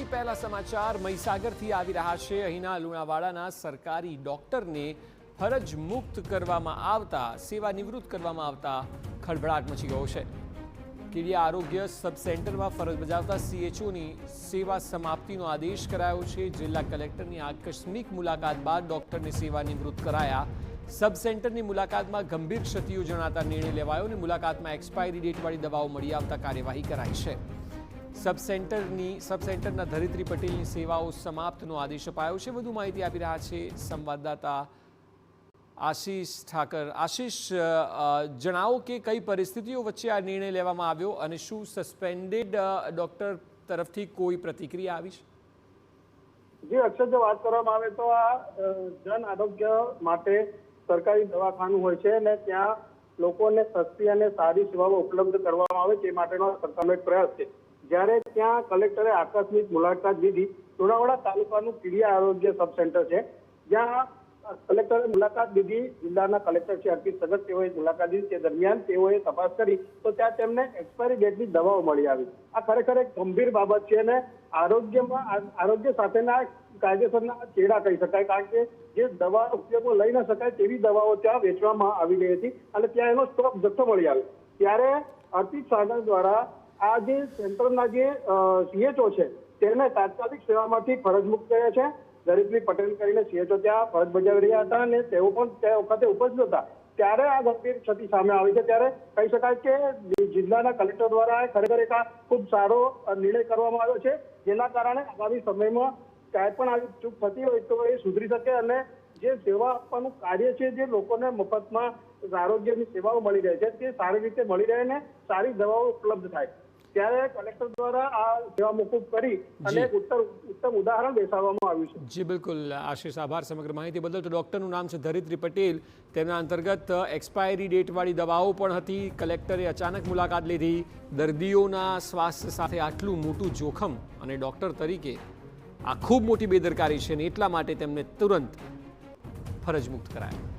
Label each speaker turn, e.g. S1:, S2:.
S1: સૌથી પહેલા સમાચાર મહીસાગરથી આવી રહ્યા છે। અહીંના લુણાવાડાના સરકારી ડોક્ટરને ફરજ મુક્ત કરવામાં આવતા સેવા નિવૃત્ત કરવામાં આવતા ખળભળાટ મચી ગયો છે। કીડિયા આરોગ્ય સબ સેન્ટરમાં ફરજ બજાવતા CHOની સેવા સમાપ્તિનો આદેશ કરાયો છે। જિલ્લા કલેક્ટરની આકસ્મિક મુલાકાત બાદ ડોક્ટરને સેવા નિવૃત્ત કરાયા। સબ સેન્ટરની મુલાકાતમાં ગંભીર ક્ષતિઓ જણાતા નિર્ણય લેવાયો અને મુલાકાતમાં એક્સપાયરી ડેટવાળી દવાઓ મળી આવતા કાર્યવાહી કરાઈ છે। સબ સેન્ટરના ધરિત્રી પટેલની સેવાઓ સમાપ્તનો આદેશ અપાયો છે। વધુ માહિતી આપી રહ્યા છે સંવાદદાતા આશીષ ઠાકર। આશીષ, જણાવો કે કઈ પરિસ્થિતિઓ વચ્ચે આ નિર્ણય લેવામાં આવ્યો અને શું સસ્પેન્ડેડ ડોક્ટર તરફથી કોઈ પ્રતિક્રિયા આવી છે?
S2: જી અક્ષર, જો વાત કરવામાં આવે તો આ જન આરોગ્ય માટે સરકારી દવાખાનું હોય છે અને ત્યાં લોકોને સસ્તી અને સારી સેવાઓ ઉપલબ્ધ કરવામાં આવે તે માટેનો સરકારનો એક પ્રયાસ છે। જ્યારે ત્યાં કલેક્ટરે આકસ્મિક મુલાકાત લીધી। લુણાવાડા તાલુકાનું કીડિયા આરોગ્ય સબ સેન્ટર છે, જ્યાં કલેક્ટરે મુલાકાત લીધી। જિલ્લાના કલેક્ટર છે અર્પિત સગત, તેઓએ મુલાકાત લીધી। તે દરમિયાન તેઓએ તપાસ કરી તો ત્યાં તેમને એક્સપાયરી ડેટની દવાઓ મળી આવી। આ ખરેખર એક ગંભીર બાબત છે અને આરોગ્ય સાથેના કાયદેસરના ચેડા કહી શકાય, કારણ કે જે દવા ઉપયોગમાં લઈ ન શકાય તેવી દવાઓ ત્યાં વેચવામાં આવી રહી હતી અને ત્યાં એનો સ્ટોક જથ્થો મળી આવ્યો। ત્યારે અર્પિત સાગર દ્વારા આ જે સેન્ટરના જે CHO છે તેને તાત્કાલિક સેવામાંથી ફરજ મુક્ત કર્યા છે। ધરિત્રી પટેલ કરીને CHO ત્યાં ફરજ બજાવી રહ્યા હતા અને તેઓ પણ તે વખતે ઉપસ્થિત હતા। ત્યારે આ ગંભીર ક્ષતિ સામે આવી છે। ત્યારે કહી શકાય કે જિલ્લાના કલેક્ટર દ્વારા ખરેખર એક ખૂબ સારો નિર્ણય કરવામાં આવ્યો છે, જેના કારણે આગામી સમયમાં ક્યાંય પણ આવી ચૂક થતી હોય તો એ સુધરી શકે અને જે સેવા આપવાનું કાર્ય છે, જે લોકોને મફતમાં આરોગ્યની સેવાઓ મળી રહે છે, તે સારી રીતે મળી રહે અને સારી દવાઓ ઉપલબ્ધ થાય। ત્યારે કલેક્ટર દ્વારા આ સેવા મોકૂફ કરી અને ઉત્તમ ઉદાહરણ બેસાડવામાં આવ્યું છે।
S1: જી બિલકુલ આશીષ, આભાર સમગ્ર માહિતી બદલ। તો ડૉક્ટરનું નામ છે ધરિત્રી પટેલ। તેમના અંતર્ગત એક્સપાયરી ડેટવાળી દવાઓ પણ હતી। કલેક્ટરે અચાનક મુલાકાત લીધી। દર્દીઓના સ્વાસ્થ્ય સાથે આટલું મોટું જોખમ અને ડૉક્ટર તરીકે આ ખૂબ મોટી બેદરકારી છે અને એટલા માટે તેમને તુરંત ફરજ મુક્ત કરાયા।